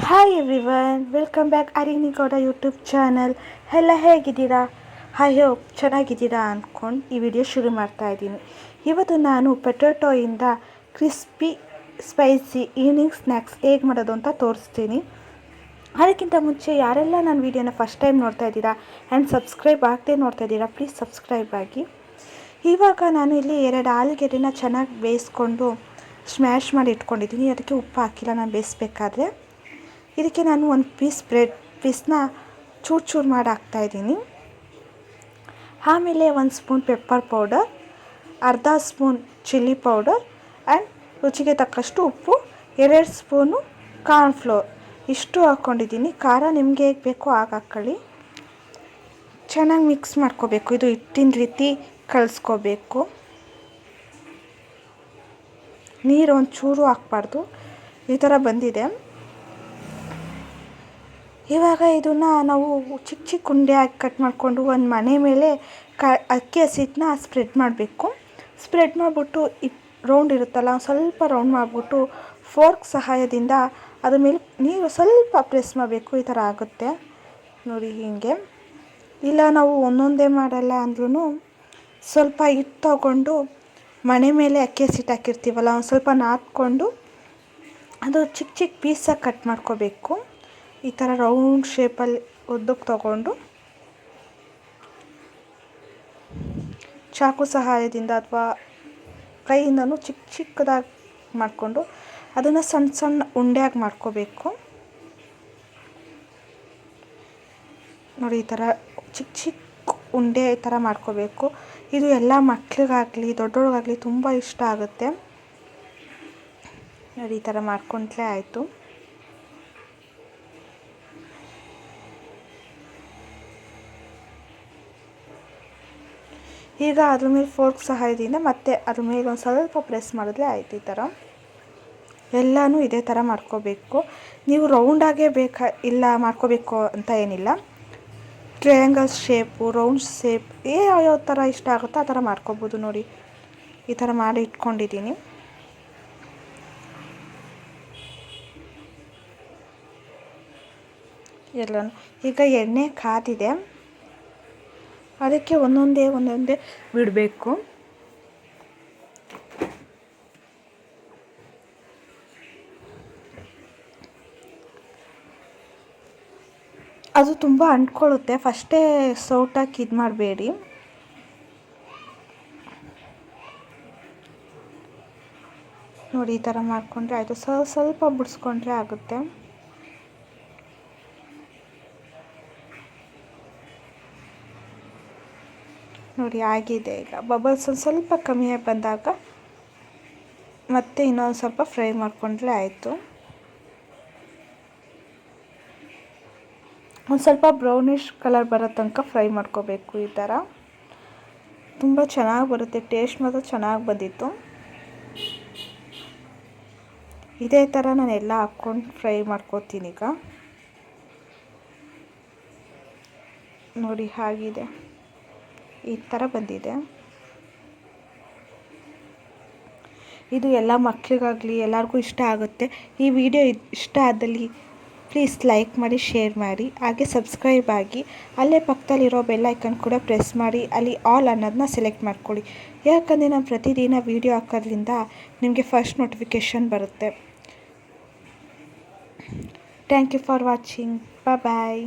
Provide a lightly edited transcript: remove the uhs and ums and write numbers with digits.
Hi everyone, welcome back Arinigowda YouTube channel. ಎಲ್ಲ ಹೇಗಿದ್ದೀರಾ? I hope ಚೆನ್ನಾಗಿದ್ದೀರಾ ಅಂದ್ಕೊಂಡು ಈ ವಿಡಿಯೋ ಶುರು ಮಾಡ್ತಾ ಇದ್ದೀನಿ. ಇವತ್ತು ನಾನು ಪೊಟ್ಯಾಟೋಯಿಂದ ಕ್ರಿಸ್ಪಿ ಸ್ಪೈಸಿ ಈವ್ನಿಂಗ್ ಸ್ನ್ಯಾಕ್ಸ್ ಹೇಗೆ ಮಾಡೋದು ಅಂತ ತೋರಿಸ್ತೀನಿ. ಅದಕ್ಕಿಂತ ಮುಂಚೆ ಯಾರೆಲ್ಲ ನನ್ನ ವೀಡಿಯೋನ ಫಸ್ಟ್ ಟೈಮ್ ನೋಡ್ತಾ ಇದ್ದೀರಾ ಆ್ಯಂಡ್ ಸಬ್ಸ್ಕ್ರೈಬ್ ಆಗದೆ ನೋಡ್ತಾ ಇದ್ದೀರಾ, ಪ್ಲೀಸ್ ಸಬ್ಸ್ಕ್ರೈಬ್ ಆಗಿ. ಇವಾಗ ನಾನು ಇಲ್ಲಿ 2 ಆಲೂಗೆಡ್ಡೆನ ಚೆನ್ನಾಗಿ ಬೇಯಿಸ್ಕೊಂಡು ಸ್ಮ್ಯಾಶ್ ಮಾಡಿ ಇಟ್ಕೊಂಡಿದ್ದೀನಿ. ಅದಕ್ಕೆ ಉಪ್ಪು ಹಾಕಿಲ್ಲ ನಾನು ಬೇಯಿಸ್ಬೇಕಾದ್ರೆ. ಇದಕ್ಕೆ ನಾನು ಒಂದು ಬ್ರೆಡ್ ಪೀಸ್ನ ಚೂರು ಮಾಡಿ ಹಾಕ್ತಾಯಿದ್ದೀನಿ. ಆಮೇಲೆ 1 ಸ್ಪೂನ್ ಪೆಪ್ಪರ್ ಪೌಡರ್, ಅರ್ಧ ಸ್ಪೂನ್ ಚಿಲ್ಲಿ ಪೌಡರ್ ಆ್ಯಂಡ್ ರುಚಿಗೆ ತಕ್ಕಷ್ಟು ಉಪ್ಪು, 2 ಸ್ಪೂನು ಕಾರ್ನ್ಫ್ಲೋರ್ ಇಷ್ಟು ಹಾಕ್ಕೊಂಡಿದ್ದೀನಿ. ಖಾರ ನಿಮಗೆ ಹೇಗೆ ಬೇಕೋ ಹಾಗೆ ಹಾಕ್ಕೊಳ್ಳಿ. ಚೆನ್ನಾಗಿ ಮಿಕ್ಸ್ ಮಾಡ್ಕೋಬೇಕು. ಇದು ಹಿಟ್ಟಿನ ರೀತಿ ಕಲಿಸ್ಕೋಬೇಕು. ನೀರು ಒಂಚೂರು ಹಾಕ್ಬಾರ್ದು. ಈ ಥರ ಬಂದಿದೆ. ಇವಾಗ ಇದನ್ನು ನಾವು ಚಿಕ್ಕ ಚಿಕ್ಕ ಉಂಡೆ ಹಾಕಿ ಕಟ್ ಮಾಡಿಕೊಂಡು ಒಂದು ಮನೆ ಮೇಲೆ ಅಕ್ಕಿ ಹಸಿಟ್ಟನ್ನ ಸ್ಪ್ರೆಡ್ ಮಾಡಬೇಕು. ಸ್ಪ್ರೆಡ್ ಮಾಡಿಬಿಟ್ಟು ರೌಂಡ್ ಇರುತ್ತಲ್ಲ, ಸ್ವಲ್ಪ ರೌಂಡ್ ಮಾಡಿಬಿಟ್ಟು ಫೋರ್ಕ್ ಸಹಾಯದಿಂದ ಅದ್ರ ಮೇಲೆ ನೀವು ಸ್ವಲ್ಪ ಪ್ರೆಸ್ ಮಾಡಬೇಕು. ಈ ಥರ ಆಗುತ್ತೆ ನೋಡಿ, ಹೀಗೆ. ಇಲ್ಲ ನಾವು ಒಂದೊಂದೇ ಮಾಡಲ್ಲ ಅಂದ್ರೂ ಸ್ವಲ್ಪ ಹಿಟ್ಟು ತಗೊಂಡು ಮನೆ ಮೇಲೆ ಅಕ್ಕಿ ಹಸಿಟ್ಟು ಹಾಕಿರ್ತೀವಲ್ಲ, ಒಂದು ಸ್ವಲ್ಪ ನಾದ್ಕೊಂಡು ಅದು ಚಿಕ್ಕ ಚಿಕ್ಕ ಪೀಸಾಗಿ ಕಟ್ ಮಾಡ್ಕೋಬೇಕು. ಈ ಥರ ರೌಂಡ್ ಶೇಪಲ್ಲಿ ಉದ್ದಕ್ಕೆ ತಗೊಂಡು ಚಾಕು ಸಹಾಯದಿಂದ ಅಥವಾ ಕೈಯಿಂದನೂ ಚಿಕ್ಕ ಚಿಕ್ಕದಾಗಿ ಮಾಡಿಕೊಂಡು ಅದನ್ನು ಸಣ್ಣ ಸಣ್ಣ ಉಂಡೆಯಾಗಿ ಮಾಡ್ಕೋಬೇಕು. ನೋಡಿ, ಈ ಥರ ಚಿಕ್ಕ ಚಿಕ್ಕ ಉಂಡೆ ಈ ಥರ ಮಾಡ್ಕೋಬೇಕು. ಇದು ಎಲ್ಲ ಮಕ್ಳಿಗಾಗಲಿ ದೊಡ್ಡವ್ರಿಗಾಗಲಿ ತುಂಬ ಇಷ್ಟ ಆಗುತ್ತೆ. ನೋಡಿ, ಈ ಥರ ಮಾಡ್ಕೊಂಡ್ರೆ ಆಯಿತು. ಈಗ ಅದ್ರ ಮೇಲೆ ಫೋರ್ಕ್ ಸಹಾಯದಿಂದ ಮತ್ತೆ ಅದ್ರ ಮೇಲೆ ಒಂದು ಸ್ವಲ್ಪ ಪ್ರೆಸ್ ಮಾಡಿದ್ರೆ ಆಯಿತು. ಈ ಥರ ಎಲ್ಲನೂ ಇದೇ ಥರ ಮಾಡ್ಕೋಬೇಕು. ನೀವು ರೌಂಡಾಗೇ ಇಲ್ಲ ಮಾಡ್ಕೋಬೇಕು ಅಂತ ಏನಿಲ್ಲ. ಟ್ರಯಾಂಗಲ್ ಶೇಪು, ರೌಂಡ್ ಶೇಪ್ ಯಾವ ಥರ ಇಷ್ಟ ಆಗುತ್ತೋ ಆ ಥರ ಮಾಡ್ಕೋಬೋದು. ನೋಡಿ, ಈ ಥರ ಮಾಡಿ ಇಟ್ಕೊಂಡಿದ್ದೀನಿ. ಎಲ್ಲನೂ ಈಗ ಎಣ್ಣೆ ಕಾದಿದೆ, ಅದಕ್ಕೆ ಒಂದೊಂದೇ ಬಿಡಬೇಕು. ಅದು ತುಂಬ ಅಂಟ್ಕೊಳ್ಳುತ್ತೆ. ಫಸ್ಟೇ ಸೌಟಾಕಿ ಇದು ಮಾಡಬೇಡಿ. ನೋಡಿ, ಈ ಥರ ಮಾಡಿಕೊಂಡ್ರೆ ಆಯಿತು. ಸ್ವಲ್ಪ ಬಿಡಿಸ್ಕೊಂಡ್ರೆ ಆಗುತ್ತೆ. ನೋಡಿ, ಆಗಿದೆ. ಈಗ ಬಬಲ್ಸ್ ಒಂದು ಸ್ವಲ್ಪ ಕಮ್ಮಿಯಾಗಿ ಬಂದಾಗ ಮತ್ತೆ ಇನ್ನೊಂದು ಸ್ವಲ್ಪ ಫ್ರೈ ಮಾಡಿಕೊಂಡ್ರೆ ಆಯಿತು. ಒಂದು ಸ್ವಲ್ಪ ಬ್ರೌನಿಷ್ ಕಲರ್ ಬರೋ ತನಕ ಫ್ರೈ ಮಾಡ್ಕೋಬೇಕು. ಈ ಥರ ತುಂಬ ಚೆನ್ನಾಗಿ ಬರುತ್ತೆ. ಟೇಸ್ಟ್ ಮಾತ್ರ ಚೆನ್ನಾಗಿ ಬಂದಿತ್ತು. ಇದೇ ಥರ ನಾನು ಎಲ್ಲ ಹಾಕ್ಕೊಂಡು ಫ್ರೈ ಮಾಡ್ಕೋತೀನಿ. ಈಗ ನೋಡಿ, ಆಗಿದೆ. ಈ ಥರ ಬಂದಿದೆ. ಇದು ಎಲ್ಲ ಮಕ್ಕಳಿಗಾಗಲಿ ಎಲ್ಲರಿಗೂ ಇಷ್ಟ ಆಗುತ್ತೆ. ಈ ವಿಡಿಯೋ ಇಷ್ಟ ಆದಲ್ಲಿ ಪ್ಲೀಸ್ ಲೈಕ್ ಮಾಡಿ, ಶೇರ್ ಮಾಡಿ, ಹಾಗೆ ಸಬ್ಸ್ಕ್ರೈಬ್ ಆಗಿ. ಅಲ್ಲೇ ಪಕ್ಕದಲ್ಲಿರೋ ಬೆಲ್ ಐಕನ್ ಕೂಡ ಪ್ರೆಸ್ ಮಾಡಿ ಅಲ್ಲಿ ಆಲ್ ಅನ್ನೋದನ್ನ ಸೆಲೆಕ್ಟ್ ಮಾಡ್ಕೊಳ್ಳಿ. ಯಾಕಂದರೆ ನಾನು ಪ್ರತಿದಿನ ವಿಡಿಯೋ ಹಾಕೋದ್ರಿಂದ ನಿಮಗೆ ಫಸ್ಟ್ ನೋಟಿಫಿಕೇಷನ್ ಬರುತ್ತೆ. Thank you for watching. Bye.